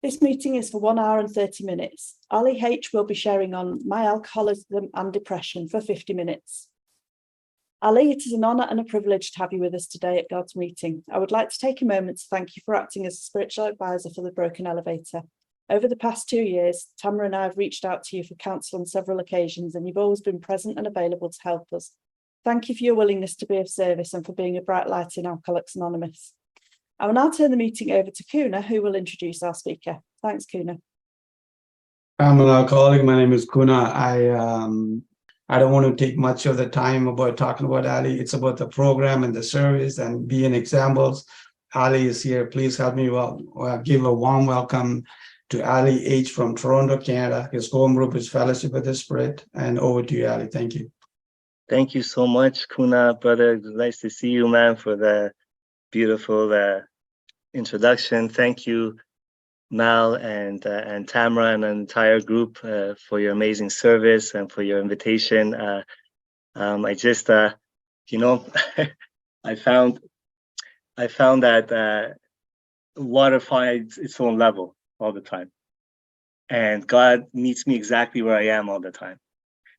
This meeting is for 1 hour and 30 minutes. Ali H will be sharing on my alcoholism and depression for 50 minutes. Ali, it is an honour and a privilege to have you with us today at God's meeting. I would like to take a moment to thank you for acting as a spiritual advisor for the Broken Elevator. Over the past 2 years, Tamara and I have reached out to you for counsel on several occasions, and you've always been present and available to help us. Thank you for your willingness to be of service and for being a bright light in Alcoholics Anonymous. I will now turn the meeting over to Kuna, who will introduce our speaker. Thanks, Kuna. I'm an alcoholic. My name is Kuna. I don't want to take much of the time about talking about Ali. It's about the program and the service and being examples. Ali is here. Please help me give a warm welcome to Ali H from Toronto, Canada. His home group is Fellowship of the Spirit. And over to you, Ali. Thank you. Thank you so much, Kuna, brother. Nice to see you, man, for the beautiful introduction. Thank you, Mal and Tamara and the entire group for your amazing service and for your invitation. I just, you know, I found that water finds its own level all the time, and God meets me exactly where I am all the time.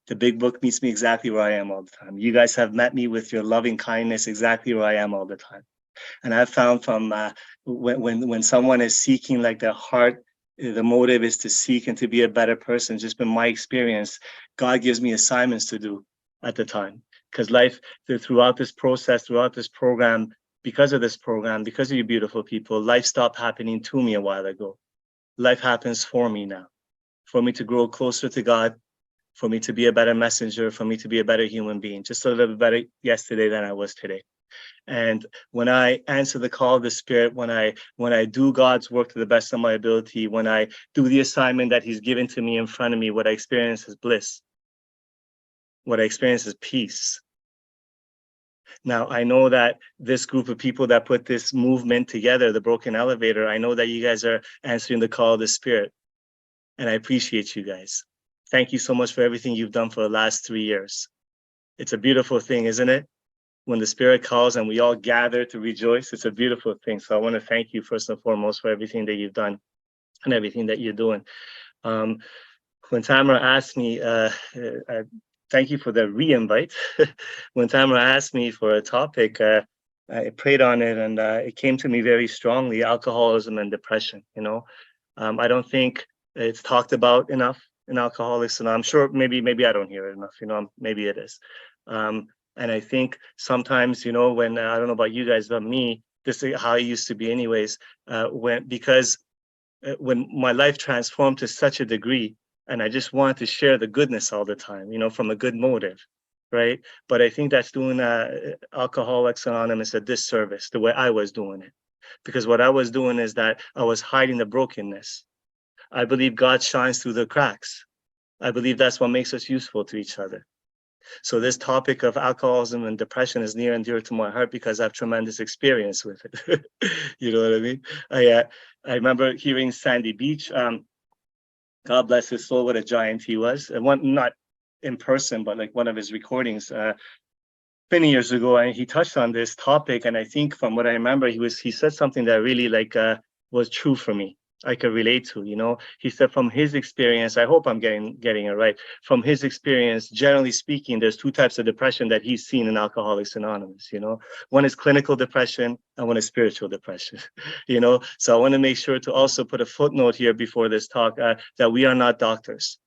The big book meets me exactly where I am all the time. You guys have met me with your loving kindness exactly where I am all the time. And I've found from when someone is seeking, like their heart, the motive is to seek and to be a better person. Just been my experience, God gives me assignments to do at the time. Because life, throughout this process, throughout this program, because of this program, because of you beautiful people, life stopped happening to me a while ago. Life happens for me now, for me to grow closer to God, for me to be a better messenger, for me to be a better human being, just a little bit better yesterday than I was today. And when I answer the call of the Spirit, when I do God's work to the best of my ability, when I do the assignment that He's given to me in front of me, what I experience is bliss. What I experience is peace. Now, I know that this group of people that put this movement together, the Broken Elevator, I know that you guys are answering the call of the Spirit. And I appreciate you guys. Thank you so much for everything you've done for the last 3 years. It's a beautiful thing, isn't it? When the Spirit calls and we all gather to rejoice, it's a beautiful thing. So I want to thank you first and foremost for everything that you've done and everything that you're doing. When Tamara asked me, thank you for the re-invite. When Tamara asked me for a topic, I prayed on it, and it came to me very strongly: alcoholism and depression. You know, I don't think it's talked about enough in Alcoholics, and I'm sure maybe I don't hear it enough. You know, maybe it is. And I think sometimes, you know, when I don't know about you guys, but me, this is how it used to be anyways, because when my life transformed to such a degree, and I just wanted to share the goodness all the time, you know, from a good motive, right? But I think that's doing Alcoholics Anonymous a disservice, the way I was doing it. Because what I was doing is that I was hiding the brokenness. I believe God shines through the cracks. I believe that's what makes us useful to each other. So this topic of alcoholism and depression is near and dear to my heart because I have tremendous experience with it. You know what I mean? I remember hearing Sandy Beach. God bless his soul, what a giant he was. And not in person, but like one of his recordings many years ago, and he touched on this topic. And I think from what I remember, he said something that really was true for me. I could relate to, you know. He said from his experience, I hope I'm getting it right. From his experience, generally speaking, there's 2 types of depression that he's seen in Alcoholics Anonymous, you know. One is clinical depression and one is spiritual depression, you know. So I want to make sure to also put a footnote here before this talk that we are not doctors.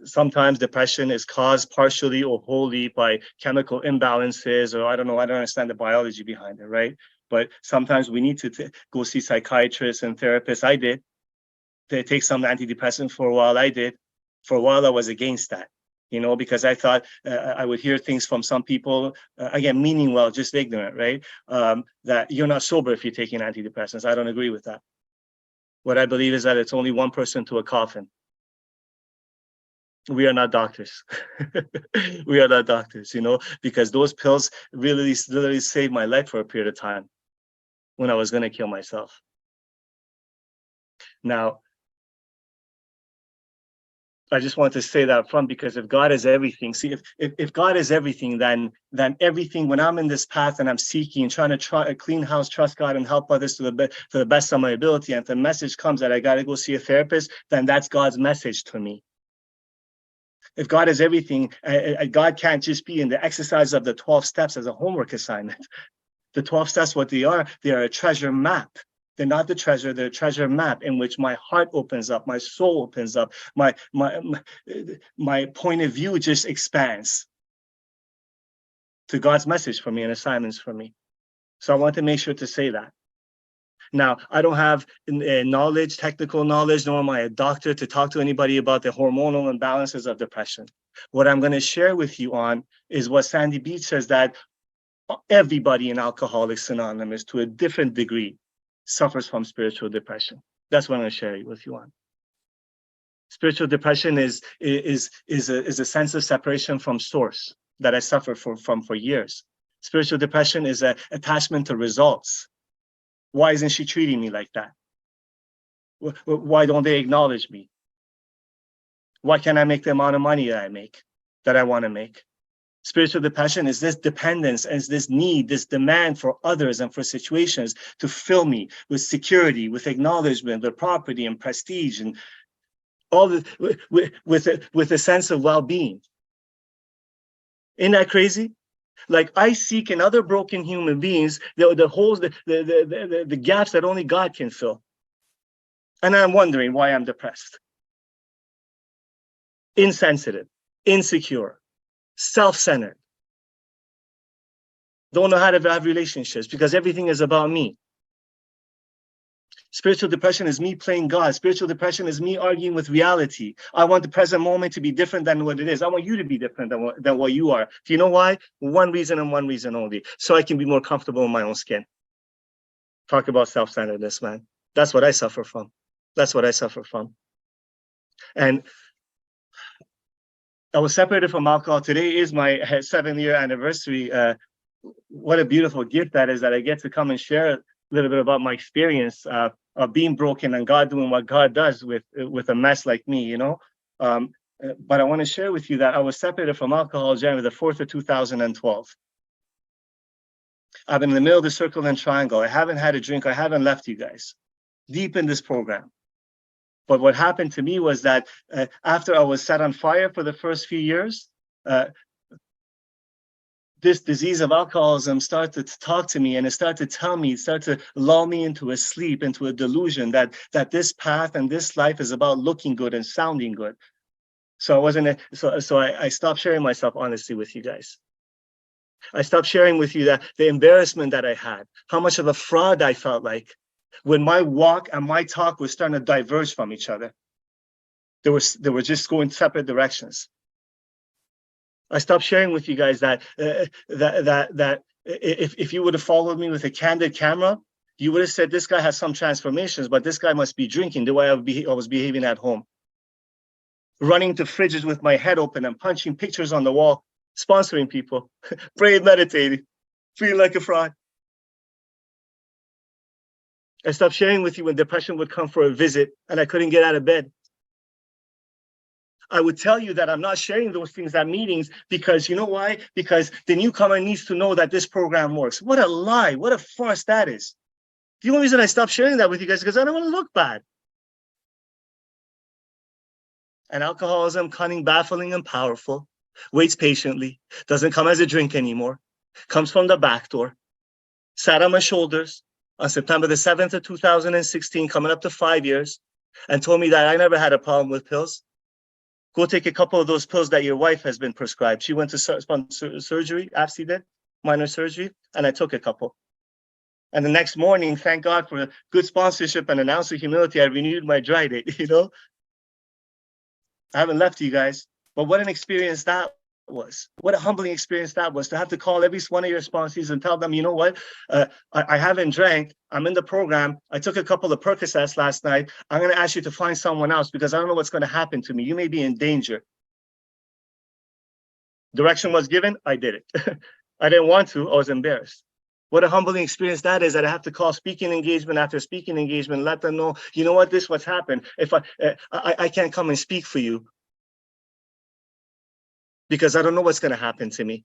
Sometimes depression is caused partially or wholly by chemical imbalances, or I don't understand the biology behind it, right? But sometimes we need to go see psychiatrists and therapists. I did. They take some antidepressant for a while. I did. For a while, I was against that, you know, because I thought I would hear things from some people, again, meaning well, just ignorant, right? That you're not sober if you're taking antidepressants. I don't agree with that. What I believe is that it's only one person to a coffin. We are not doctors. We are not doctors, you know, because those pills really literally saved my life for a period of time when I was going to kill myself. Now, I just want to say that up front, because if God is everything, see, if God is everything, then everything, when I'm in this path and I'm seeking, trying to try a clean house, trust God and help others to the best of my ability, and if the message comes that I got to go see a therapist, then that's God's message to me. If God is everything, God can't just be in the exercise of the 12 steps as a homework assignment. The 12 steps, what they are a treasure map. They're not the treasure, they're a treasure map in which my heart opens up, my soul opens up, my point of view just expands to God's message for me and assignments for me. So I want to make sure to say that. Now, I don't have knowledge, technical knowledge, nor am I a doctor to talk to anybody about the hormonal imbalances of depression. What I'm going to share with you on is what Sandy Beach says, that everybody in Alcoholics Anonymous, to a different degree, suffers from spiritual depression. That's what I'm going to share with you on. Spiritual depression is a sense of separation from source that I suffer from for years. Spiritual depression is an attachment to results. Why isn't she treating me like that? Why don't they acknowledge me? Why can't I make the amount of money that I want to make? Spiritual depression is this dependence, and this need, this demand for others and for situations to fill me with security, with acknowledgement, with property and prestige, and all the with a sense of well-being. Isn't that crazy? Like, I seek in other broken human beings the holes, the gaps that only God can fill. And I'm wondering why I'm depressed, insensitive, insecure, self-centered. Don't know how to have relationships because everything is about me. Spiritual depression is me playing God. Spiritual depression is me arguing with reality. I want the present moment to be different than what it is. I want you to be different than what you are. Do you know why? One reason and one reason only. So I can be more comfortable in my own skin. Talk about self-centeredness, man. That's what I suffer from. That's what I suffer from. And I was separated from alcohol. Today is my 7-year anniversary. What a beautiful gift that is, that I get to come and share a little bit about my experience of being broken and God doing what God does with a mess like me, you know. But I want to share with you that I was separated from alcohol January the 4th of 2012. I've been in the middle of the circle and triangle. I haven't had a drink. I haven't left you guys deep in this program. But what happened to me was that after I was set on fire for the first few years, this disease of alcoholism started to talk to me, and it started to tell me, it started to lull me into a sleep, into a delusion that this path and this life is about looking good and sounding good. So I stopped sharing myself honestly with you guys. I stopped sharing with you that the embarrassment that I had, how much of a fraud I felt like when my walk and my talk was starting to diverge from each other. They were just going separate directions. I stopped sharing with you guys that if you would have followed me with a candid camera, you would have said this guy has some transformations, but this guy must be drinking the way I was behaving at home. Running to fridges with my head open and punching pictures on the wall, sponsoring people, praying, meditating, feeling like a fraud. I stopped sharing with you when depression would come for a visit and I couldn't get out of bed. I would tell you that I'm not sharing those things at meetings because you know why? Because the newcomer needs to know that this program works. What a lie. What a farce that is. The only reason I stopped sharing that with you guys is because I don't want to look bad. And alcoholism, cunning, baffling, and powerful, waits patiently, doesn't come as a drink anymore, comes from the back door, sat on my shoulders on September the 7th of 2016, coming up to 5 years, and told me that I never had a problem with pills. Go take a couple of those pills that your wife has been prescribed. She went to surgery, AFC did, minor surgery, and I took a couple. And the next morning, thank God for good sponsorship and an ounce of humility, I renewed my dry date, you know? I haven't left you guys, but what an experience that was. What a humbling experience that was, to have to call every one of your sponsors and tell them, you know what, I haven't drank, I'm in the program, I took a couple of Percocets last night, I'm going to ask you to find someone else because I don't know what's going to happen to me. You may be in danger. Direction was given, I did it. I didn't want to, I was embarrassed. What a humbling experience that is, that I have to call speaking engagement after speaking engagement, let them know, you know what, this what's happened. If I can't come and speak for you, because I don't know what's going to happen to me.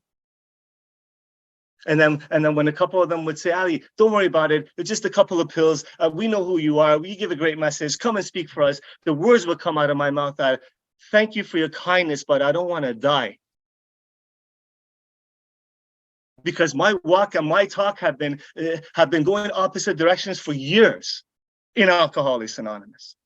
And then when a couple of them would say, Ali, don't worry about it. It's just a couple of pills. We know who you are. We give a great message. Come and speak for us. The words would come out of my mouth that, thank you for your kindness, but I don't want to die. Because my walk and my talk have been going opposite directions for years in Alcoholics Anonymous.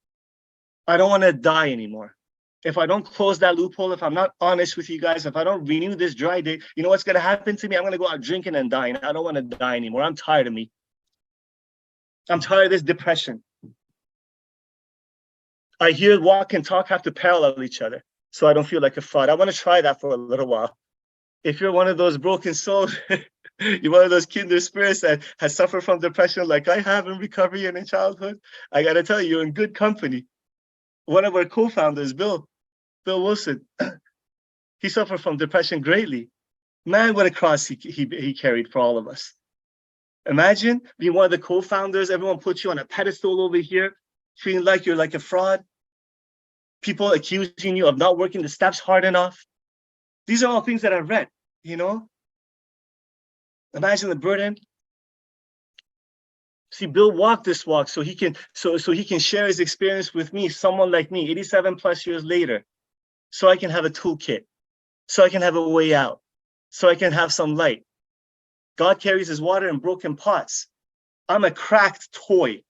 I don't want to die anymore. If I don't close that loophole, if I'm not honest with you guys, if I don't renew this dry day, you know what's going to happen to me? I'm going to go out drinking and dying. I don't want to die anymore. I'm tired of me. I'm tired of this depression. I hear walk and talk have to parallel each other so I don't feel like a fraud. I want to try that for a little while. If you're one of those broken souls, you're one of those kindred spirits that has suffered from depression like I have in recovery and in childhood, I got to tell you, you're in good company. One of our co-founders, Bill Wilson, he suffered from depression greatly. Man, what a cross he carried for all of us. Imagine being one of the co-founders. Everyone puts you on a pedestal over here, feeling like you're like a fraud. People accusing you of not working the steps hard enough. These are all things that I've read, you know? Imagine the burden. See, Bill walked this walk so he can share his experience with me, someone like me, 87 plus years later, so I can have a toolkit, so I can have a way out, so I can have some light. God carries his water in broken pots. I'm a cracked toy.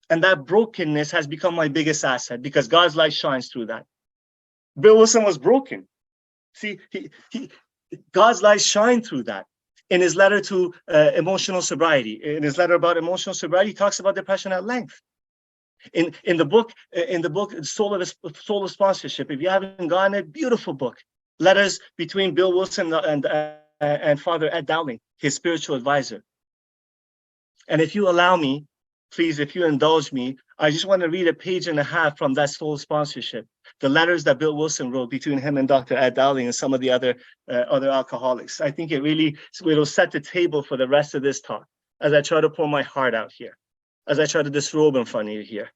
And that brokenness has become my biggest asset because God's light shines through that. Bill Wilson was broken. See, God's light shined through that. In his letter to emotional sobriety, in his letter about emotional sobriety, he talks about depression at length. In the book, Soul of Sponsorship, if you haven't gotten it, beautiful book. Letters between Bill Wilson and Father Ed Dowling, his spiritual advisor. And if you allow me, please, if you indulge me, I just want to read a page and a half from that Soul Sponsorship. The letters that Bill Wilson wrote between him and Dr. Ed Dowling and some of the other alcoholics. I think it'll set the table for the rest of this talk as I try to pour my heart out here, as I try to disrobe in front of you here.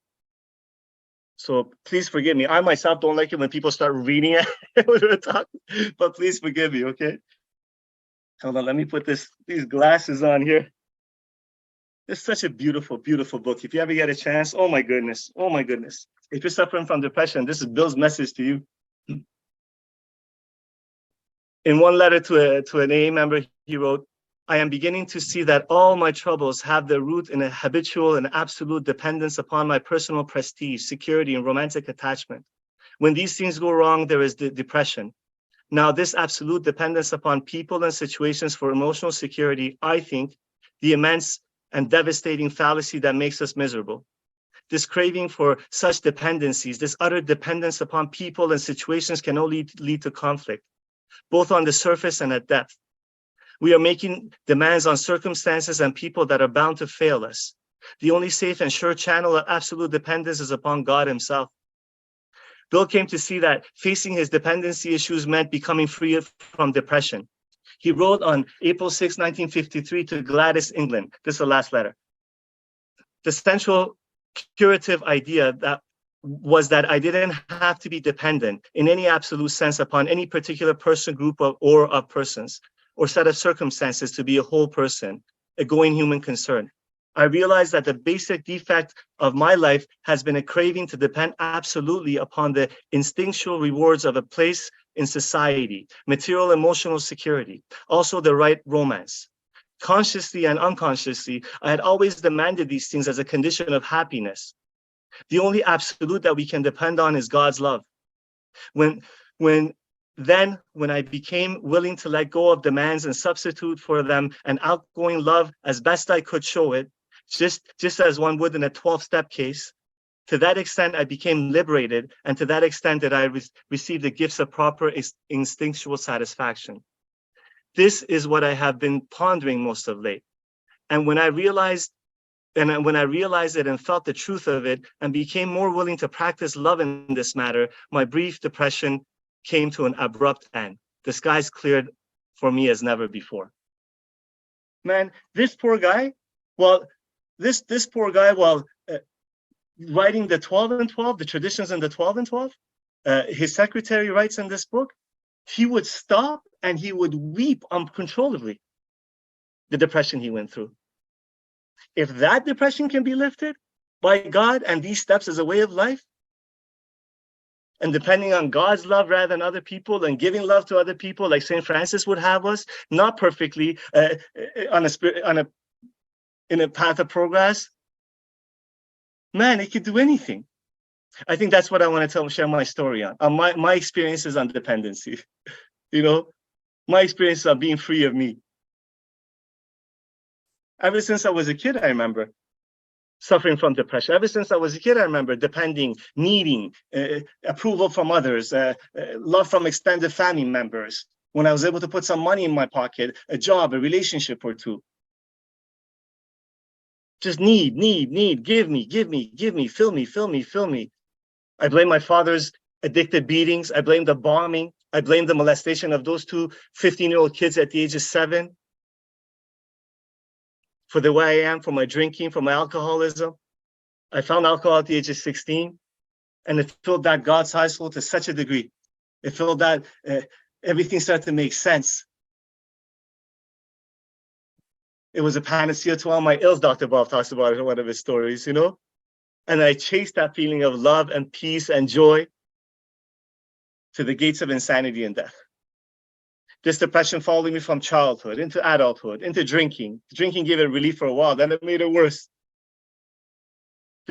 So please forgive me. I myself don't like it when people start reading it when we're talking, but please forgive me, okay? Hold on, let me put these glasses on here. It's such a beautiful, beautiful book. If you ever get a chance, oh my goodness, oh my goodness. If you're suffering from depression, this is Bill's message to you. In one letter to an AA member, he wrote, I am beginning to see that all my troubles have their root in a habitual and absolute dependence upon my personal prestige, security, and romantic attachment. When these things go wrong, there is depression. Now, this absolute dependence upon people and situations for emotional security, I think, the immense and devastating fallacy that makes us miserable. This craving for such dependencies, this utter dependence upon people and situations can only lead to conflict, both on the surface and at depth. We are making demands on circumstances and people that are bound to fail us. The only safe and sure channel of absolute dependence is upon God himself. Bill came to see that facing his dependency issues meant becoming free from depression. He wrote on April 6, 1953 to Gladys, England. This is the last letter. The central curative idea that was that I didn't have to be dependent in any absolute sense upon any particular person, group, or of persons, or set of circumstances to be a whole person, a going human concern. I realized that the basic defect of my life has been a craving to depend absolutely upon the instinctual rewards of a place in society, material emotional security, also the right romance. Consciously and unconsciously, I had always demanded these things as a condition of happiness. The only absolute that we can depend on is God's love. When I became willing to let go of demands and substitute for them an outgoing love as best I could show it, just as one would in a 12-step case, to that extent, I became liberated, and to that extent did I receive the gifts of proper instinctual satisfaction. This is what I have been pondering most of late. And when I realized it and felt the truth of it and became more willing to practice love in this matter, my brief depression came to an abrupt end. The skies cleared for me as never before. Man, this poor guy, writing the 12 and 12, the traditions in the 12 and 12, His secretary writes in this book, he would stop and he would weep uncontrollably, the depression he went through. If that depression can be lifted by God and these steps as a way of life, and depending on God's love rather than other people, and giving love to other people, like St. Francis would have us, not perfectly in a path of progress, man, it could do anything. I think that's what I want to share my story on my experiences on dependency. You know, my experience of being free of me. Ever since I was a kid, I remember suffering from depression. Ever since I was a kid, I remember depending, needing approval from others, love from extended family members. When I was able to put some money in my pocket, a job, a relationship or two. Just need, give me, fill me. I blame my father's addicted beatings. I blame the bombing. I blame the molestation of those two 15-year-old kids at the age of 7. For the way I am, for my drinking, for my alcoholism. I found alcohol at the age of 16, and it filled that God's high school to such a degree. It filled that everything started to make sense. It was a panacea to all my ills, Dr. Bob talks about it in one of his stories, you know? And I chased that feeling of love and peace and joy to the gates of insanity and death. This depression followed me from childhood into adulthood, into drinking. Drinking gave it relief for a while, then it made it worse.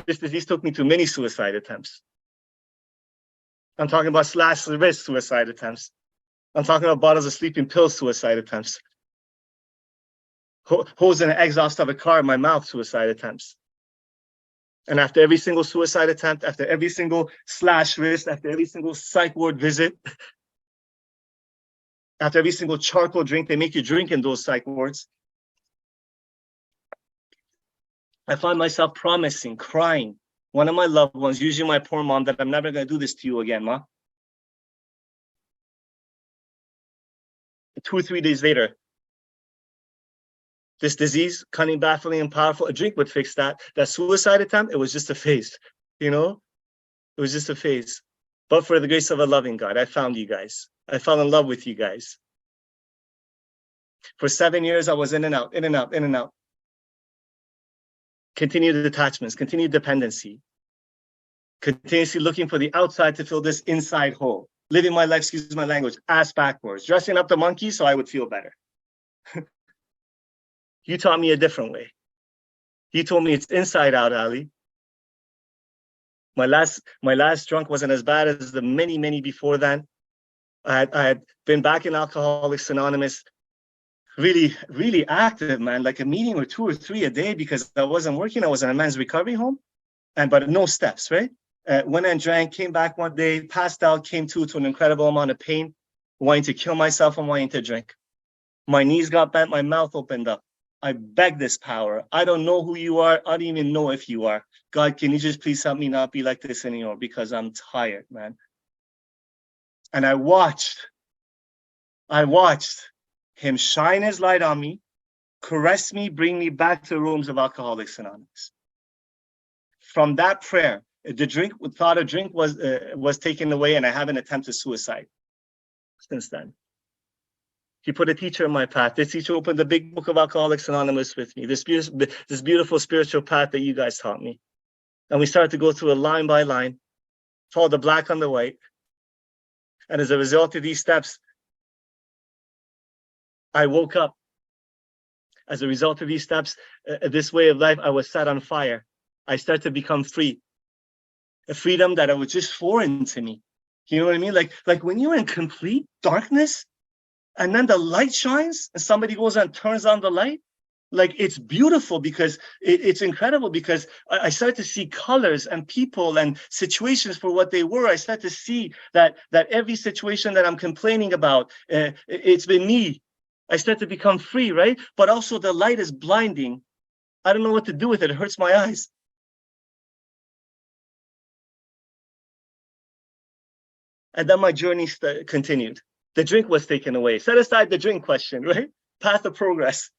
This disease took me to many suicide attempts. I'm talking about slash wrist suicide attempts. I'm talking about bottles of sleeping pills suicide attempts. Holes in the exhaust of a car in my mouth suicide attempts. And after every single suicide attempt, after every single slash wrist, after every single psych ward visit, after every single charcoal drink they make you drink in those psych wards, I find myself promising, crying, one of my loved ones, usually my poor mom, that I'm never going to do this to you again, Ma. 2 or 3 days later, this disease, cunning, baffling, and powerful, a drink would fix that. That suicide attempt, it was just a phase, you know? It was just a phase. But for the grace of a loving God, I found you guys. I fell in love with you guys. For 7 years, I was in and out. Continued detachments, continued dependency. Continuously looking for the outside to fill this inside hole. Living my life, excuse my language, ass backwards. Dressing up the monkey so I would feel better. You taught me a different way. You told me it's inside out, Ali. My last drunk wasn't as bad as the many before then. I had been back in Alcoholics Anonymous, really active, man, like a meeting or 2 or 3 a day because I wasn't working. I was in a men's recovery home, but no steps, right? Went and drank, came back one day, passed out, came to an incredible amount of pain, wanting to kill myself and wanting to drink. My knees got bent, my mouth opened up. I beg this power. I don't know who you are. I don't even know if you are. God, can you just please help me not be like this anymore because I'm tired, man. And I watched him shine his light on me, caress me, bring me back to the rooms of Alcoholics Anonymous. From that prayer, the thought of drink was taken away, and I haven't attempted suicide since then. He put a teacher in my path. This teacher opened the big book of Alcoholics Anonymous with me, this beautiful spiritual path that you guys taught me. And we started to go through it line by line, follow the black on the white. And as a result of these steps, I woke up. As a result of these steps, this way of life, I was set on fire. I started to become free. A freedom that was just foreign to me. You know what I mean? Like when you're in complete darkness, and then the light shines and somebody goes and turns on the light, like it's beautiful because it's incredible because I start to see colors and people and situations for what they were. I start to see that every situation that I'm complaining about, it's been me. I start to become free, right? But also the light is blinding. I don't know what to do with it. It hurts my eyes. And then my journey continued. The drink was taken away. Set aside the drink question, right? Path of progress.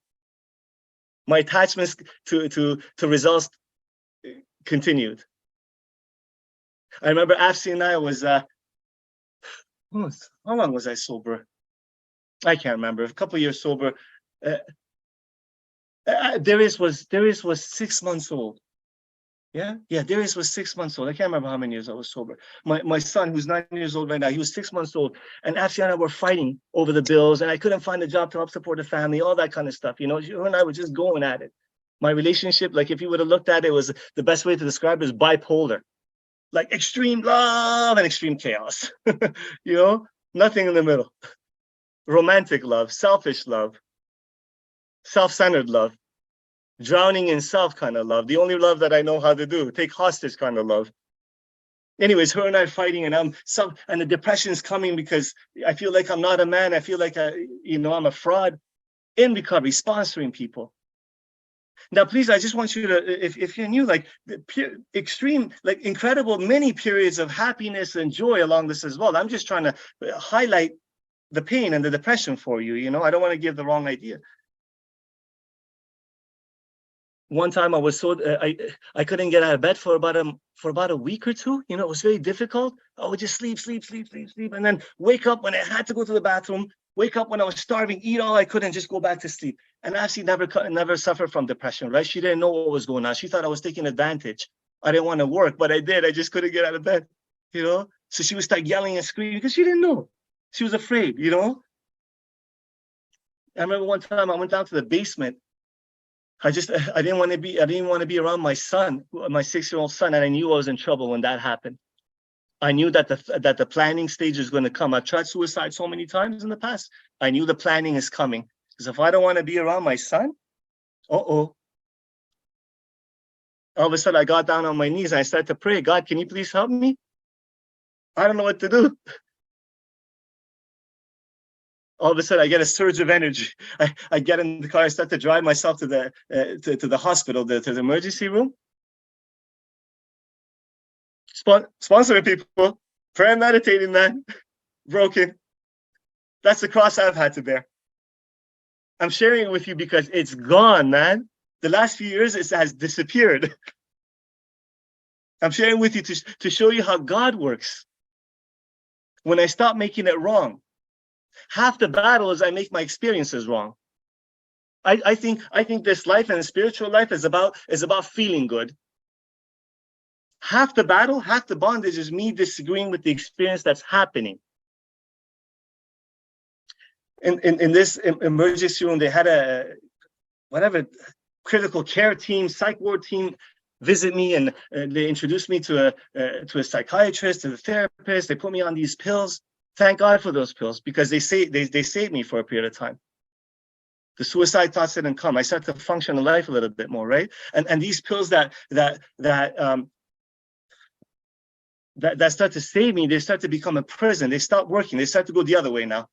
My attachments to results continued. I remember Afsi and I was How long was I sober? I can't remember. A couple of years sober. Darius was 6 months old. Yeah, Darius was 6 months old. I can't remember how many years I was sober. My son, who's 9 years old right now, he was 6 months old. And Ashley and I were fighting over the bills, and I couldn't find a job to help support the family, all that kind of stuff. You know, her and I were just going at it. My relationship, like if you would have looked at it, was the best way to describe it is bipolar. Like extreme love and extreme chaos. You know, nothing in the middle. Romantic love, selfish love, self-centered love, drowning in self kind of love. The only love that I know how to do, take hostage kind of love. Anyways, her and I fighting, and and the depression is coming because I feel like I'm not a man. I feel like I'm a fraud in recovery, sponsoring people. Now, please, I just want you to, if you're new, like extreme, like incredible many periods of happiness and joy along this as well. I'm just trying to highlight the pain and the depression for you. You know, I don't want to give the wrong idea. One time I was I couldn't get out of bed for about a week or two. You know, it was very difficult. I would just sleep, and then wake up when I had to go to the bathroom. Wake up when I was starving, eat all I could, and just go back to sleep. And Ashley never suffered from depression, right? She didn't know what was going on. She thought I was taking advantage. I didn't want to work, but I did. I just couldn't get out of bed, you know? So she would start yelling and screaming because she didn't know. She was afraid, you know? I remember one time I went down to the basement. I didn't want to be around my son, my 6-year-old son, and I knew I was in trouble when that happened. I knew that the planning stage is going to come. I've tried suicide so many times in the past. I knew the planning is coming. Because if I don't want to be around my son, all of a sudden I got down on my knees and I started to pray, God, can you please help me? I don't know what to do. All of a sudden I get a surge of energy. I get in the car, I start to drive myself to the hospital, to the emergency room. Sponsoring people, prayer and meditating, man. Broken. That's the cross I've had to bear. I'm sharing it with you because it's gone, man. The last few years, it has disappeared. I'm sharing with you to show you how God works. When I stop making it wrong, half the battle is I make my experiences wrong. I think this life and spiritual life is about feeling good. Half the battle, half the bondage is me disagreeing with the experience that's happening. In this emergency room, they had a critical care team, psych ward team visit me, and they introduced me to a psychiatrist, to the therapist. They put me on these pills. Thank God for those pills, because they saved me for a period of time. The suicide thoughts didn't come. I started to function in life a little bit more, right? And these pills that start to save me, they start to become a prison. They stop working. They start to go the other way now.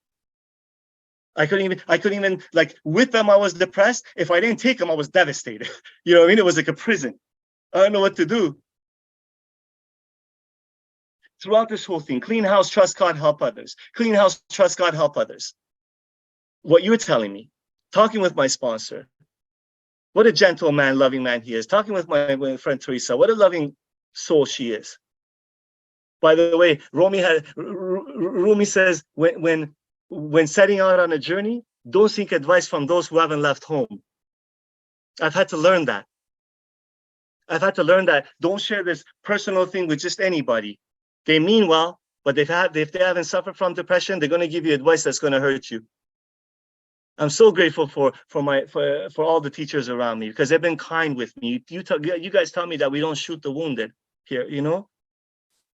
I couldn't even like, with them, I was depressed. If I didn't take them, I was devastated. You know what I mean? It was like a prison. I don't know what to do. Throughout this whole thing, clean house, trust God, help others. Clean house, trust God, help others. What you're telling me, talking with my sponsor, what a gentle man, loving man he is. Talking with my friend Teresa, what a loving soul she is. By the way, Rumi says, when setting out on a journey, don't seek advice from those who haven't left home. I've had to learn that. Don't share this personal thing with just anybody. They mean well, but if they haven't suffered from depression, they're going to give you advice that's going to hurt you. I'm so grateful for all the teachers around me, because they've been kind with me. You guys tell me that we don't shoot the wounded here, you know?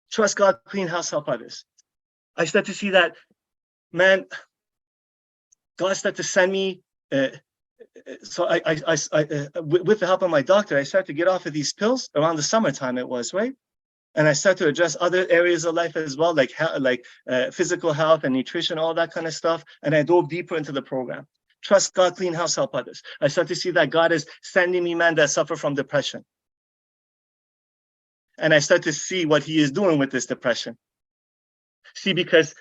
Trust God, clean house, help others. I start to see that, man, God started to send me, so I with the help of my doctor, I started to get off of these pills around the summertime it was, right? And I started to address other areas of life as well, like physical health and nutrition, all that kind of stuff. And I dove deeper into the program. Trust God, clean house, help others. I started to see that God is sending me men that suffer from depression. And I start to see what he is doing with this depression. See, because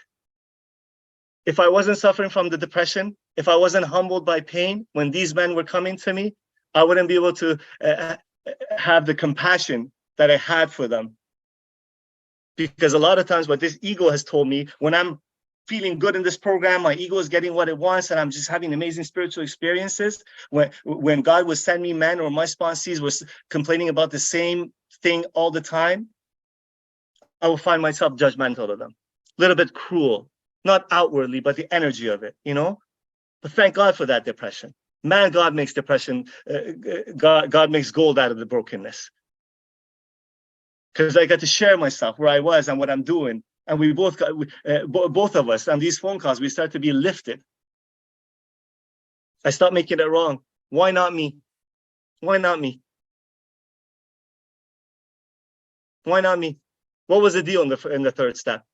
if I wasn't suffering from the depression, if I wasn't humbled by pain, when these men were coming to me, I wouldn't be able to have the compassion that I had for them. Because a lot of times what this ego has told me, when I'm feeling good in this program. My ego is getting what it wants, and I'm just having amazing spiritual experiences. When God would send me men, or my sponsees was complaining about the same thing all the time, I will find myself judgmental of them, a little bit cruel, not outwardly, but the energy of it, you know. But thank God for that depression. Man, God makes depression. God makes gold out of the brokenness. Because I got to share myself, where I was and what I'm doing. And we both got, both of us on these phone calls, we start to be lifted. I stopped making it wrong. Why not me? Why not me? Why not me? What was the deal in the third step?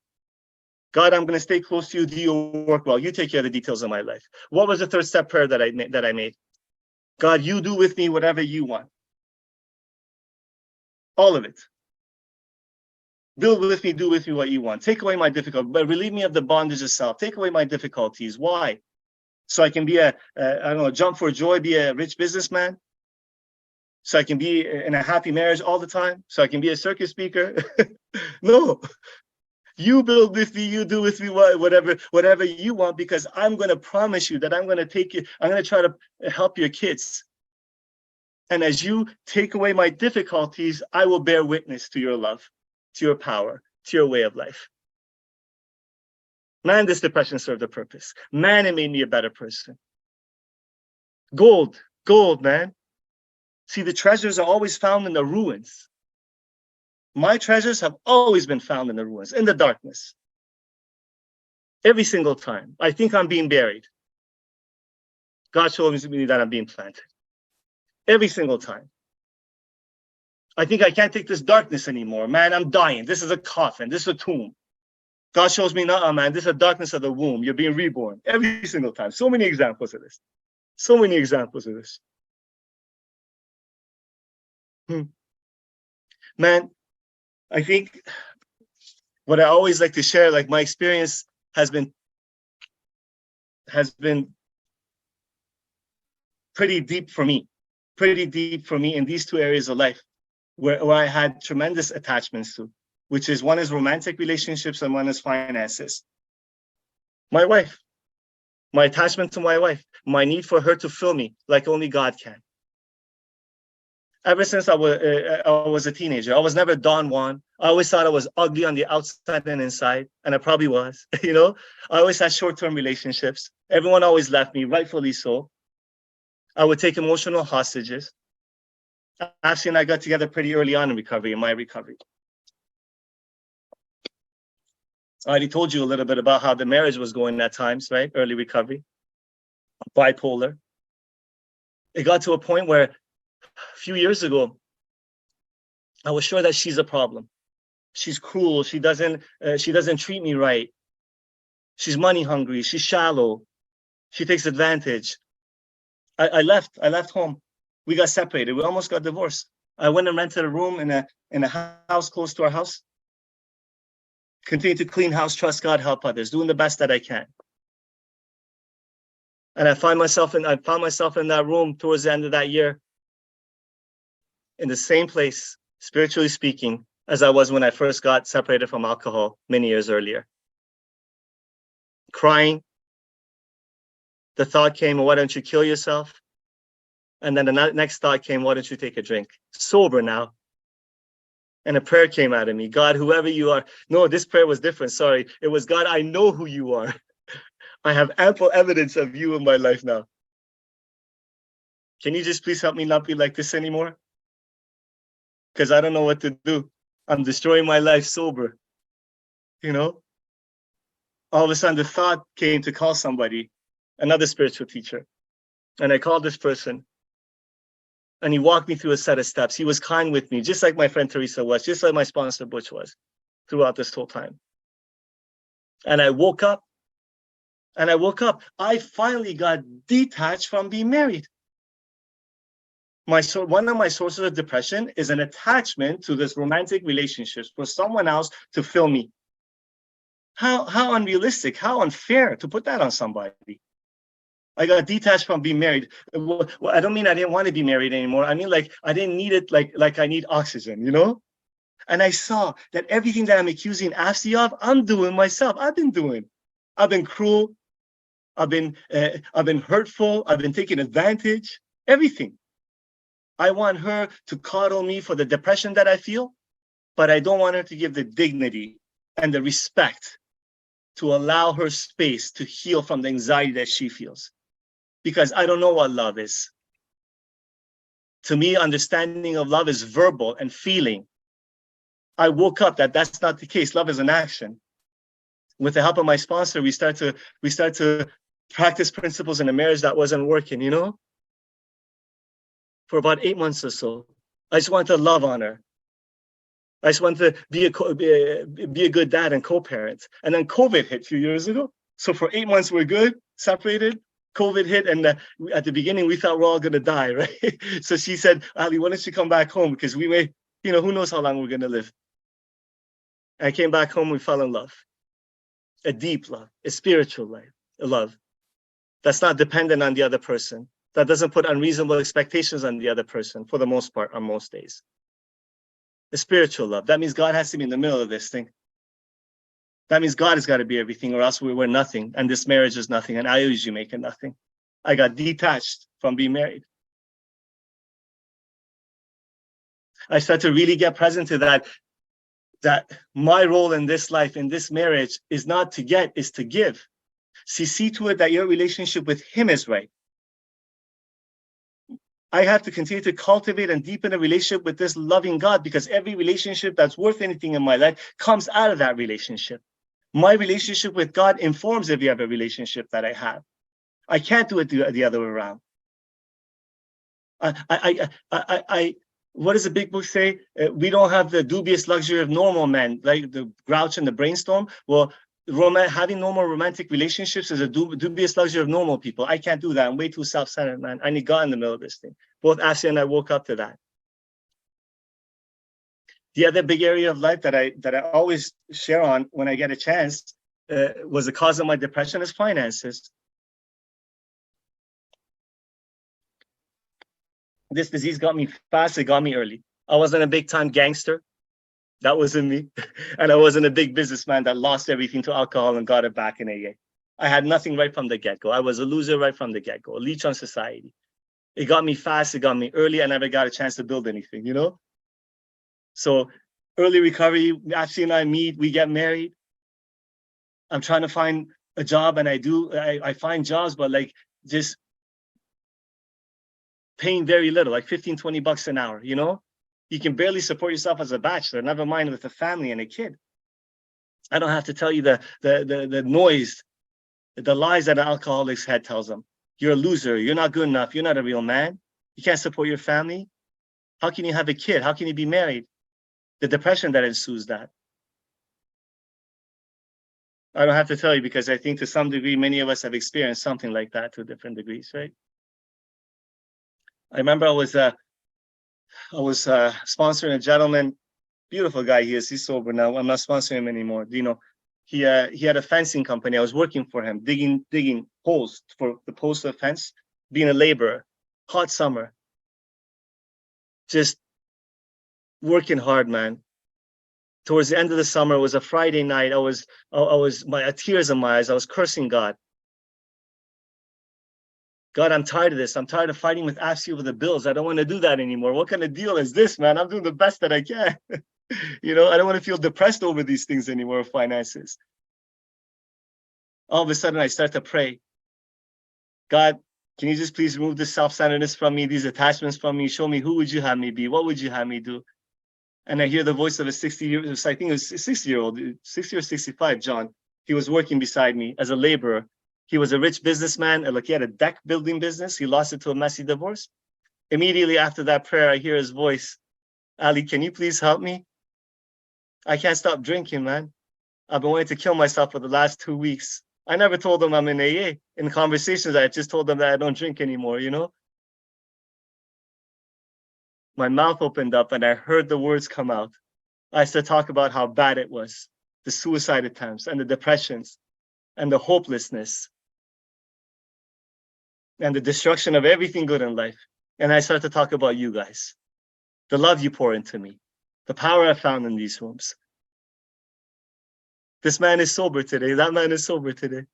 God, I'm going to stay close to you. Do your work well. You take care of the details of my life. What was the third step prayer that I made? God, you do with me whatever you want. All of it. Build with me, do with me what you want. Take away my difficulty, but relieve me of the bondage of self. Take away my difficulties. Why? So I can be I don't know, jump for joy, be a rich businessman. So I can be in a happy marriage all the time. So I can be a circus speaker. No. You build with me, you do with me whatever you want, because I'm going to promise you that I'm going to take you, I'm going to try to help your kids. And as you take away my difficulties, I will bear witness to your love, to your power, to your way of life. Man, this depression served a purpose. Man, it made me a better person. Gold, man. See, the treasures are always found in the ruins. My treasures have always been found in the ruins, in the darkness. Every single time. I think I'm being buried. God shows me that I'm being planted. Every single time. I think I can't take this darkness anymore. Man, I'm dying. This is a coffin. This is a tomb. God shows me, nah, man, this is the darkness of the womb. You're being reborn. Every single time. So many examples of this. So many examples of this. Man, I think what I always like to share, like my experience has been pretty deep for me in these two areas of life where I had tremendous attachments to, which is one is romantic relationships and one is finances. My wife, my attachment to my wife, my need for her to fill me like only God can. Ever since I was a teenager, I was never Don Juan. I always thought I was ugly on the outside and inside, and I probably was, you know? I always had short-term relationships. Everyone always left me, rightfully so. I would take emotional hostages. Ashley and I got together pretty early on in my recovery. I already told you a little bit about how the marriage was going at times, right? Early recovery, bipolar. It got to a point where a few years ago, I was sure that she's a problem. She's cruel. She doesn't treat me right. She's money hungry. She's shallow. She takes advantage. I left home. We got separated. We almost got divorced. I went and rented a room in a house close to our house. Continue to clean house, trust God, help others, doing the best that I can. And I found myself in that room towards the end of that year, in the same place, spiritually speaking, as I was when I first got separated from alcohol many years earlier. Crying. The thought came, why don't you kill yourself? And then the next thought came, why don't you take a drink? Sober now. And a prayer came out of me. God, whoever you are. No, this prayer was different. Sorry. It was, God, I know who you are. I have ample evidence of you in my life now. Can you just please help me not be like this anymore? Because I don't know what to do. I'm destroying my life sober. You know? All of a sudden, the thought came to call somebody, another spiritual teacher. And I called this person. And he walked me through a set of steps. He was kind with me, just like my friend Teresa was, just like my sponsor Butch was throughout this whole time. And I woke up. I finally got detached from being married. One of my sources of depression is an attachment to this romantic relationships for someone else to fill me. How unrealistic, how unfair to put that on somebody. I got detached from being married. Well, I don't mean I didn't want to be married anymore. I mean, like, I didn't need it like I need oxygen, you know? And I saw that everything that I'm accusing Ashley of, I'm doing myself. I've been doing. I've been cruel. I've been hurtful. I've been taken advantage. Everything. I want her to coddle me for the depression that I feel, but I don't want her to give the dignity and the respect to allow her space to heal from the anxiety that she feels. Because I don't know what love is. To me, understanding of love is verbal and feeling. I woke up that that's not the case. Love is an action. With the help of my sponsor, we start to practice principles in a marriage that wasn't working, you know? For about 8 months or so. I just wanted to love on her. I just wanted to be a good dad and co-parent. And then COVID hit a few years ago. So for 8 months, we're good, separated. COVID hit, and at the beginning, we thought we're all going to die, right? So she said, Ali, why don't you come back home? Because we may, you know, who knows how long we're going to live. And I came back home, we fell in love. A deep love, a spiritual love. That's not dependent on the other person. That doesn't put unreasonable expectations on the other person, for the most part, on most days. A spiritual love. That means God has to be in the middle of this thing. That means God has got to be everything, or else we're nothing. And this marriage is nothing. And I usually make it nothing. I got detached from being married. I started to really get present to that my role in this life, in this marriage, is not to get, is to give. See to it that your relationship with him is right. I have to continue to cultivate and deepen a relationship with this loving God, because every relationship that's worth anything in my life comes out of that relationship. My relationship with God informs every other relationship that I have. I can't do it the other way around. What does the big book say? We don't have the dubious luxury of normal men, like the Grouch and the Brainstorm. Well, having normal romantic relationships is a dubious luxury of normal people. I can't do that. I'm way too self-centered, man. I need God in the middle of this thing. Both Asya and I woke up to that. The other big area of life that I always share on when I get a chance was the cause of my depression is finances. This disease got me fast. It got me early. I wasn't a big-time gangster. That wasn't me. And I wasn't a big businessman that lost everything to alcohol and got it back in AA. I had nothing right from the get-go. I was a loser right from the get-go, a leech on society. It got me fast. It got me early. I never got a chance to build anything, you know? So early recovery, Ashley and I meet, we get married. I'm trying to find a job, and I find jobs, but like just paying very little, like 15, 20 bucks an hour, you know? You can barely support yourself as a bachelor, never mind with a family and a kid. I don't have to tell you the noise, the lies that an alcoholic's head tells them. You're a loser. You're not good enough. You're not a real man. You can't support your family. How can you have a kid? How can you be married? The depression that ensues that. I don't have to tell you, because I think to some degree, many of us have experienced something like that to different degrees, right? I remember I was sponsoring a gentleman, beautiful guy he is. He's sober now. I'm not sponsoring him anymore. You know, he had a fencing company. I was working for him, digging holes for the post of fence, being a laborer, hot summer, just working hard, man. Towards the end of the summer, it was a Friday night. I was tears in my eyes. I was cursing God. God, I'm tired of this. I'm tired of fighting with Ashley over the bills. I don't want to do that anymore. What kind of deal is this, man? I'm doing the best that I can. You know, I don't want to feel depressed over these things anymore, finances. All of a sudden, I start to pray. God, can you just please remove this self-centeredness from me, these attachments from me? Show me, who would you have me be? What would you have me do? And I hear the voice of a 60-year-old, I think it was 60-year-old, 60 or 65, John. He was working beside me as a laborer. He was a rich businessman. Like, he had a deck building business. He lost it to a messy divorce. Immediately after that prayer, I hear his voice. Ali, can you please help me? I can't stop drinking, man. I've been wanting to kill myself for the last 2 weeks. I never told them I'm in AA. In conversations, I just told them that I don't drink anymore, you know? My mouth opened up and I heard the words come out. I started to talk about how bad it was, the suicide attempts and the depressions and the hopelessness and the destruction of everything good in life. And I started to talk about you guys, the love you pour into me, the power I found in these rooms. This man is sober today. That man is sober today.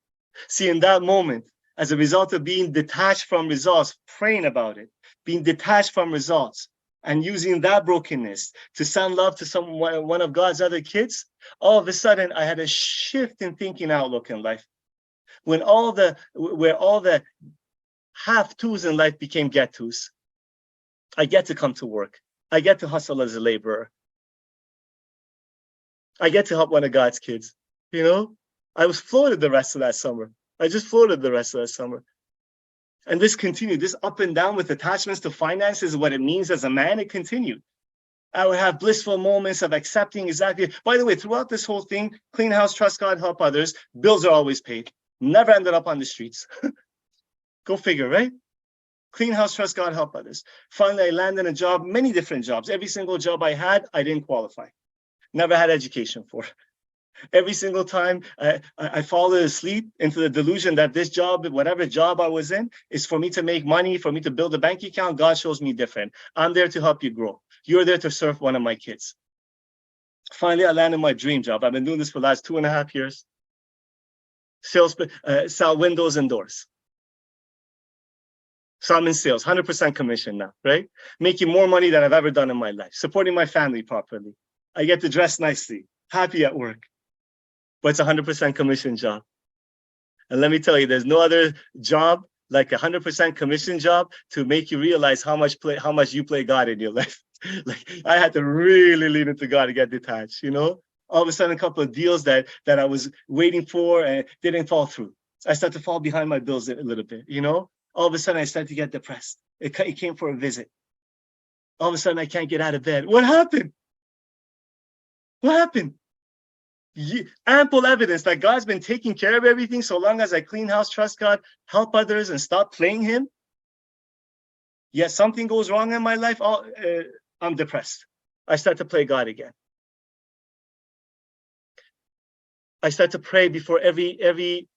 See, in that moment, as a result of being detached from results, praying about it, being detached from results, and using that brokenness to send love to one of God's other kids, all of a sudden I had a shift in thinking outlook in life. Where all the have-tos in life became get-tos. I get to come to work. I get to hustle as a laborer. I get to help one of God's kids. You know, I was floated the rest of that summer. I just floated the rest of that summer. And this continued, this up and down with attachments to finances, what it means as a man, it continued. I would have blissful moments of accepting exactly. By the way, throughout this whole thing, clean house, trust God, help others, bills are always paid. Never ended up on the streets. Go figure, right? Clean house, trust God, help others. Finally, I landed a job, many different jobs. Every single job I had, I didn't qualify. Never had education for. Every single time I fall asleep into the delusion that this job, whatever job I was in, is for me to make money, for me to build a bank account. God shows me different. I'm there to help you grow. You're there to serve one of my kids. Finally, I landed my dream job. I've been doing this for the last 2.5 years. Sell windows and doors. So I'm in sales, 100% commission now, right? Making more money than I've ever done in my life, supporting my family properly. I get to dress nicely, happy at work, but it's a 100% commission job. And let me tell you, there's no other job like a 100% commission job to make you realize how much you play God in your life. Like I had to really lean into God to get detached, you know? All of a sudden, a couple of deals that I was waiting for and didn't fall through. I started to fall behind my bills a little bit, you know? All of a sudden, I started to get depressed. It came for a visit. All of a sudden, I can't get out of bed. What happened? What happened? Ample evidence that God's been taking care of everything so long as I clean house, trust God, help others, and stop playing Him. Yet something goes wrong in my life, I'm depressed. I start to play God again. I start to pray before every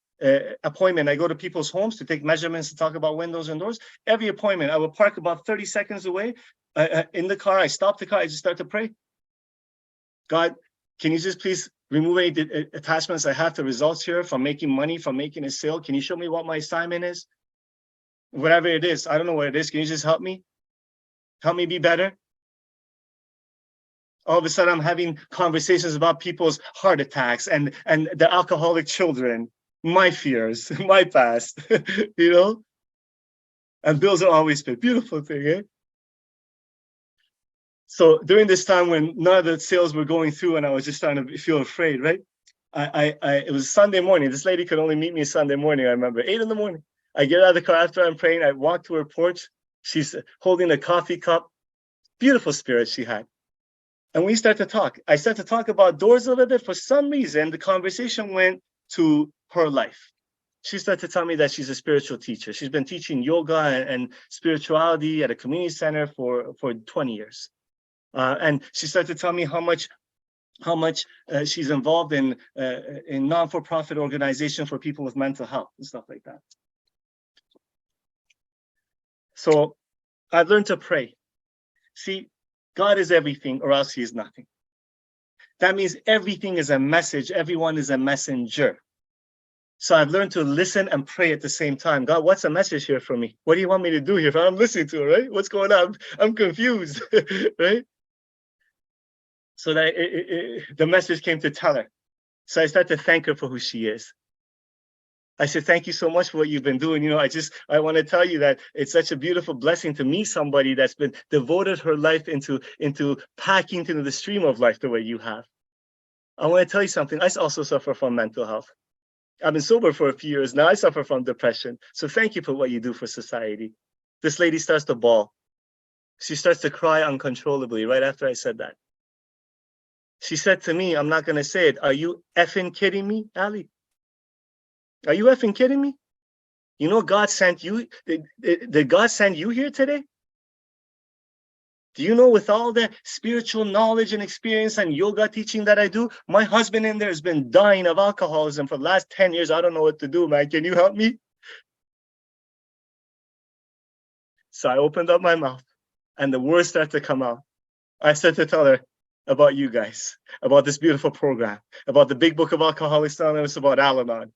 appointment. I go to people's homes to take measurements to talk about windows and doors. Every appointment, I will park about 30 seconds away in the car. I stop the car. I just start to pray. God, can you just please remove any attachments I have to results here from making money, from making a sale? Can you show me what my assignment is? Whatever it is, I don't know what it is. Can you just help me? Help me be better? All of a sudden, I'm having conversations about people's heart attacks and the alcoholic children, my fears, my past, you know? And bills are always paid. Beautiful thing, eh? So during this time when none of the sales were going through and I was just starting to feel afraid, right? It was Sunday morning. This lady could only meet me Sunday morning, I remember, 8 in the morning. I get out of the car after I'm praying. I walk to her porch. She's holding a coffee cup. Beautiful spirit she had. And we start to talk. I start to talk about doors a little bit. For some reason, the conversation went to her life. She started to tell me that she's a spiritual teacher. She's been teaching yoga and spirituality at a community center for 20 years. And she started to tell me how much she's involved in non-for-profit organization for people with mental health and stuff like that. So I've learned to pray. See, God is everything or else He is nothing. That means everything is a message. Everyone is a messenger. So I've learned to listen and pray at the same time. God, what's a message here for me? What do you want me to do here? I'm listening to it, right? What's going on? I'm confused, right? So that the message came to tell her. So I started to thank her for who she is. I said, thank you so much for what you've been doing. You know, I want to tell you that it's such a beautiful blessing to meet somebody that's been devoted her life into packing into the stream of life the way you have. I want to tell you something. I also suffer from mental health. I've been sober for a few years now. I suffer from depression. So thank you for what you do for society. This lady starts to bawl. She starts to cry uncontrollably right after I said that. She said to me, I'm not going to say it. Are you effing kidding me, Ali? Are you effing kidding me? You know God sent you? Did God send you here today? Do you know with all the spiritual knowledge and experience and yoga teaching that I do, my husband in there has been dying of alcoholism for the last 10 years. I don't know what to do, man. Can you help me? So I opened up my mouth and the words started to come out. I started to tell her, about you guys, about this beautiful program, about the big book of Alcoholics Anonymous, about Al-Anon.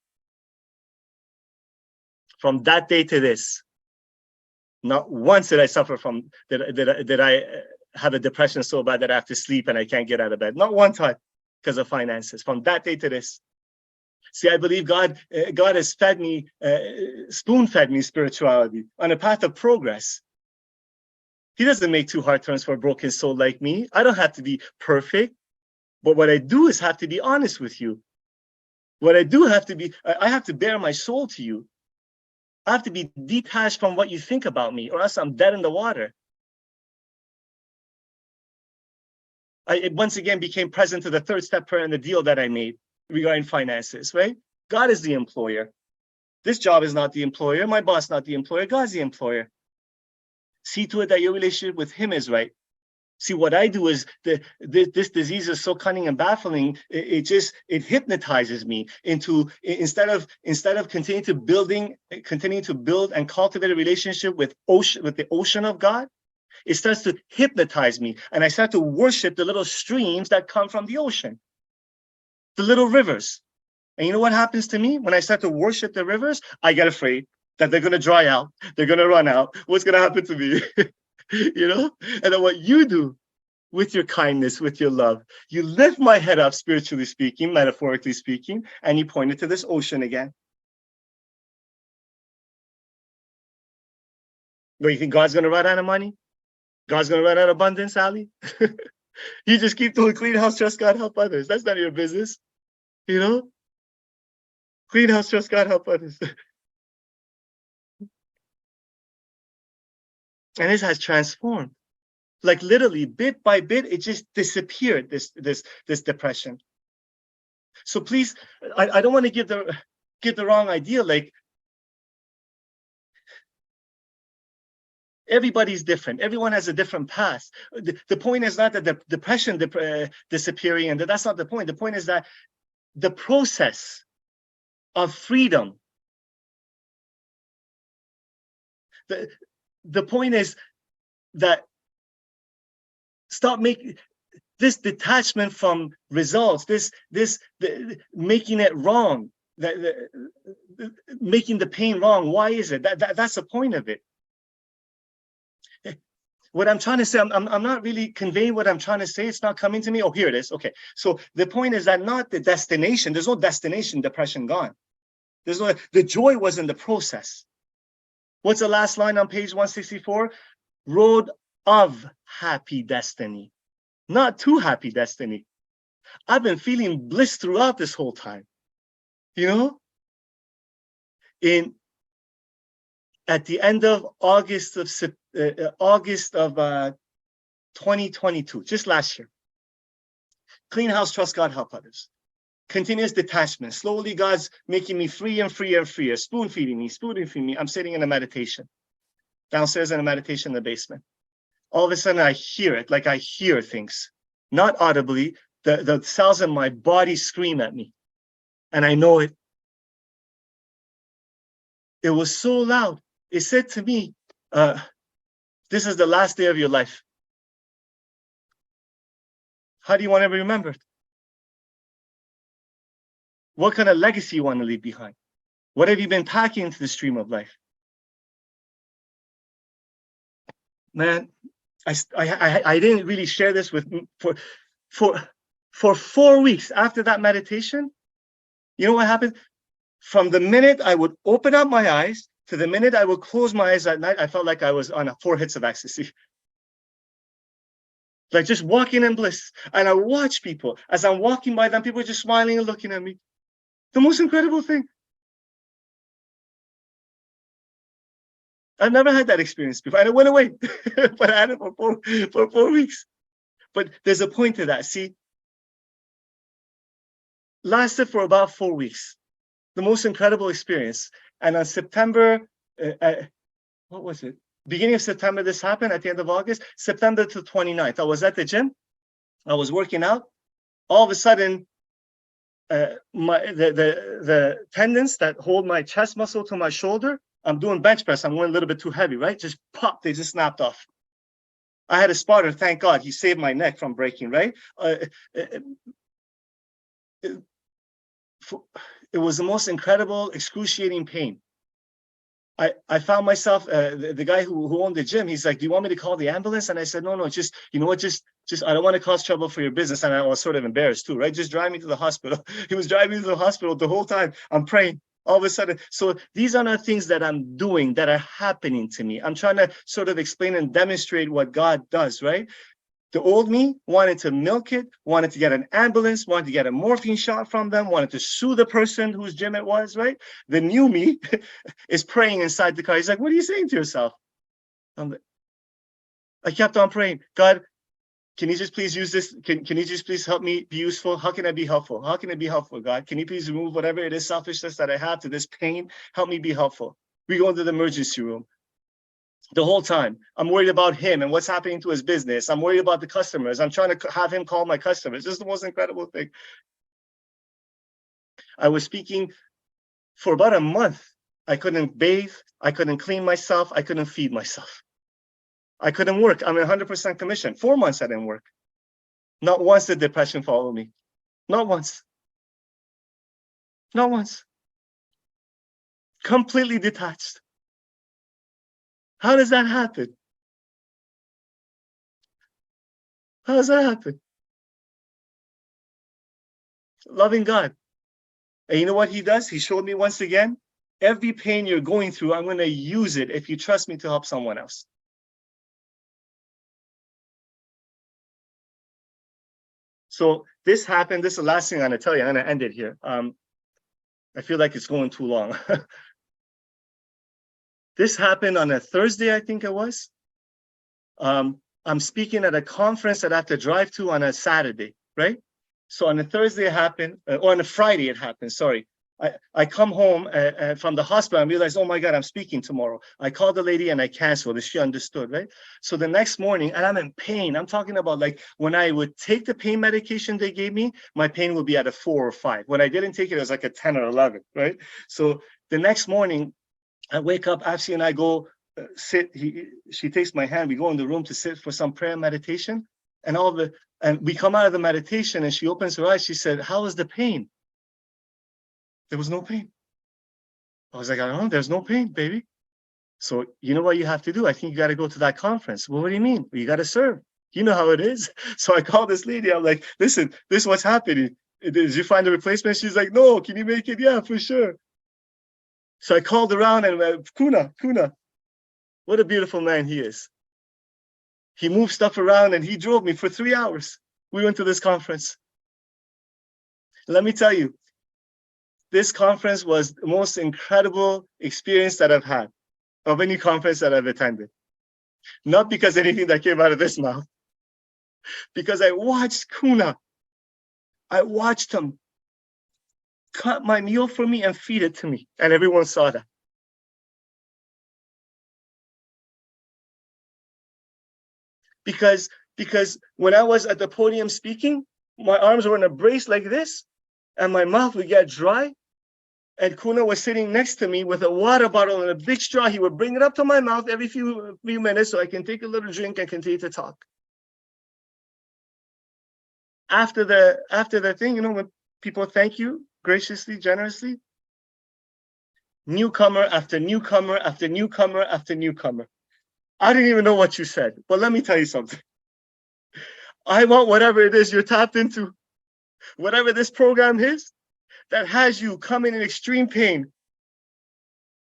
From that day to this, not once did I suffer from, did I have a depression so bad that I have to sleep and I can't get out of bed. Not one time because of finances. From that day to this. See, I believe God has fed me, spoon-fed me spirituality on a path of progress. He doesn't make two hard turns for a broken soul like me. I don't have to be perfect. But what I do is have to be honest with you. What I do have to be, I have to bare my soul to you. I have to be detached from what you think about me, or else I'm dead in the water. I once again became present to the third step prayer and the deal that I made regarding finances, right? God is the employer. This job is not the employer. My boss not the employer. God's the employer. See to it that your relationship with him is right. See, what I do is this disease is so cunning and baffling. It hypnotizes me into, instead of continuing to build and cultivate a relationship with the ocean of God, it starts to hypnotize me, and I start to worship the little streams that come from the ocean, the little rivers. And you know what happens to me when I start to worship the rivers? I get afraid that they're going to dry out, they're going to run out. What's going to happen to me? You know? And then what you do with your kindness, with your love, you lift my head up, spiritually speaking, metaphorically speaking, and you point it to this ocean again. But you think God's going to run out of money? God's going to run out of abundance, Ali? You just keep doing clean house, trust God, help others. That's none of your business. You know? Clean house, trust God, help others. And this has transformed. Like literally, bit by bit, it just disappeared, this depression. So please, I don't want to give the wrong idea. Like, everybody's different. Everyone has a different path. The point is not that the depression disappearing, and that's not the point. The point is that the process of freedom. The point is that stop making this detachment from results, making it wrong, making the pain wrong. Why is it? That's the point of it. What I'm trying to say, I'm not really conveying what I'm trying to say. It's not coming to me. Oh, here it is. Okay. So the point is that not the destination. There's no destination, depression gone. The joy was in the process. What's the last line on page 164? Road of happy destiny, not too happy destiny. I've been feeling bliss throughout this whole time. You know? At the end of August of 2022, just last year. Clean house, trust God, help others. Continuous detachment. Slowly, God's making me free and freer and freer. Spoon feeding me. I'm sitting in a meditation. Downstairs in a meditation in the basement. All of a sudden, I hear it, like I hear things. Not audibly. The cells in my body scream at me. And I know it. It was so loud. It said to me, this is the last day of your life. How do you want to be remembered? What kind of legacy you want to leave behind? What have you been packing into the stream of life? Man, I didn't really share this with for 4 weeks after that meditation. You know what happened? From the minute I would open up my eyes to the minute I would close my eyes at night, I felt like I was on 4 hits of ecstasy. Like just walking in bliss. And I watch people as I'm walking by them, people are just smiling and looking at me. The most incredible thing. I've never had that experience before. And it went away. But I had it for 4 weeks. But there's a point to that. See, lasted for about 4 weeks. The most incredible experience. And on September, what was it? Beginning of September, this happened at the end of August, September to 29th. I was at the gym. I was working out. All of a sudden, the tendons that hold my chest muscle to my shoulder, I'm doing bench press. I'm going a little bit too heavy, right? Just pop, they just snapped off. I had a spotter, thank God, he saved my neck from breaking, right? It was the most incredible, excruciating pain. I found myself, the guy who owned the gym, he's like, do you want me to call the ambulance? And I said, no, just, you know what, just, I don't want to cause trouble for your business. And I was sort of embarrassed too, right? Just drive me to the hospital. He was driving me to the hospital the whole time. I'm praying. All of a sudden, so these are not things that I'm doing that are happening to me. I'm trying to sort of explain and demonstrate what God does, right? The old me wanted to milk it, wanted to get an ambulance, wanted to get a morphine shot from them, wanted to sue the person whose gym it was, right? The new me is praying inside the car. He's like, what are you saying to yourself? I kept on praying. God, can you just please use this? Can you just please help me be useful? How can I be helpful? How can I be helpful, God? Can you please remove whatever it is, selfishness that I have to this pain? Help me be helpful. We go into the emergency room. The whole time, I'm worried about him and what's happening to his business. I'm worried about the customers. I'm trying to have him call my customers. This is the most incredible thing. I was speaking for about a month. I couldn't bathe. I couldn't clean myself. I couldn't feed myself. I couldn't work. I'm 100% commission. 4 months I didn't work. Not once did depression follow me. Not once. Not once. Completely detached. How does that happen? How does that happen? Loving God. And you know what he does? He showed me once again, every pain you're going through, I'm going to use it if you trust me to help someone else. So this happened. This is the last thing I'm going to tell you. I'm going to end it here. I feel like it's going too long. This happened on a Thursday, I think it was. I'm speaking at a conference that I have to drive to on a Saturday, right? So on a Thursday it happened, or on a Friday it happened, sorry. I come home from the hospital and realize, oh my God, I'm speaking tomorrow. I called the lady and I canceled it. She understood, right? So the next morning, and I'm in pain. I'm talking about like when I would take the pain medication they gave me, my pain would be at a 4 or 5. When I didn't take it, it was like a 10 or 11, right? So the next morning, I wake up, Afsi and I go sit. She takes my hand. We go in the room to sit for some prayer meditation, and we come out of the meditation, and she opens her eyes. She said, "How was the pain?" There was no pain. I was like, I don't know. There's no pain, baby. So you know what you have to do? I think you got to go to that conference. Well, what do you mean? Well, you got to serve. You know how it is. So I called this lady. I'm like, listen, this is what's happening. Did you find a replacement? She's like, no. Can you make it? Yeah, for sure. So I called around and went, Kuna, what a beautiful man he is. He moved stuff around and he drove me for 3 hours. We went to this conference. Let me tell you, this conference was the most incredible experience that I've had of any conference that I've attended. Not because anything that came out of this mouth, because I watched Kuna. I watched him cut my meal for me and feed it to me. And everyone saw that. Because when I was at the podium speaking, my arms were in a brace like this, and my mouth would get dry. And Kuna was sitting next to me with a water bottle and a big straw. He would bring it up to my mouth every few minutes so I can take a little drink and continue to talk. After the thing, you know, when people thank you graciously, generously, newcomer after newcomer after newcomer after newcomer. I didn't even know what you said, but let me tell you something. I want whatever it is you're tapped into, whatever this program is that has you come in extreme pain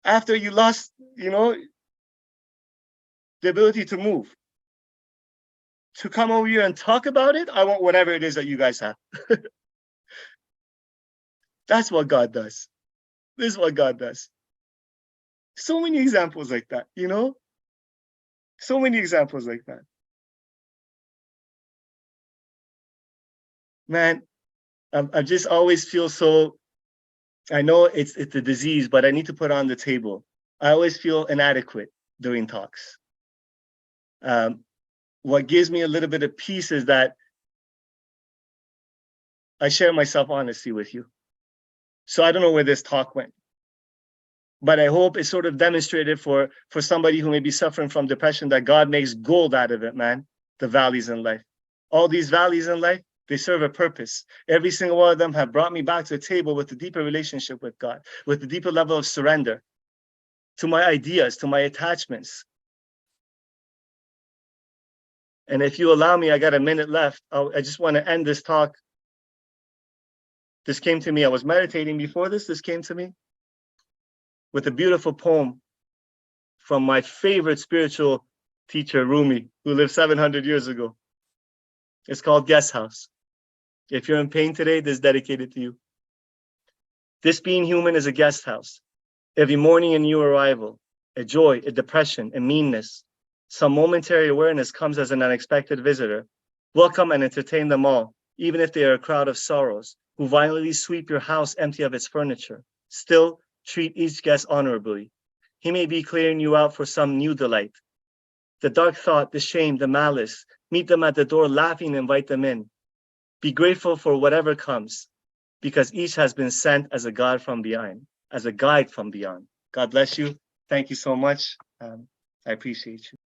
after you lost, you know, the ability to move, to come over here and talk about it. I want whatever it is that you guys have. That's what God does. This is what God does. So many examples like that, you know? So many examples like that. Man, I just always feel so, I know it's a disease, but I need to put it on the table. I always feel inadequate during talks. What gives me a little bit of peace is that I share myself honestly with you. So I don't know where this talk went, but I hope it's sort of demonstrated for somebody who may be suffering from depression that God makes gold out of it, man. the valleys in life. All these valleys in life, they serve a purpose. Every single one of them have brought me back to a table with a deeper relationship with God, with a deeper level of surrender to my ideas, to my attachments. And if you allow me, I got a minute left. I just want to end this talk. This came to me. I was meditating before this. This came to me with a beautiful poem from my favorite spiritual teacher, Rumi, who lived 700 years ago. It's called Guest House. If you're in pain today, this is dedicated to you. This being human is a guest house. Every morning a new arrival, a joy, a depression, a meanness. Some momentary awareness comes as an unexpected visitor. Welcome and entertain them all, even if they are a crowd of sorrows, who violently sweep your house empty of its furniture. Still, treat each guest honorably. He may be clearing you out for some new delight. The dark thought, the shame, the malice, meet them at the door laughing and invite them in. Be grateful for whatever comes, because each has been sent as a God from beyond, as a guide from beyond. God bless you. Thank you so much. I appreciate you.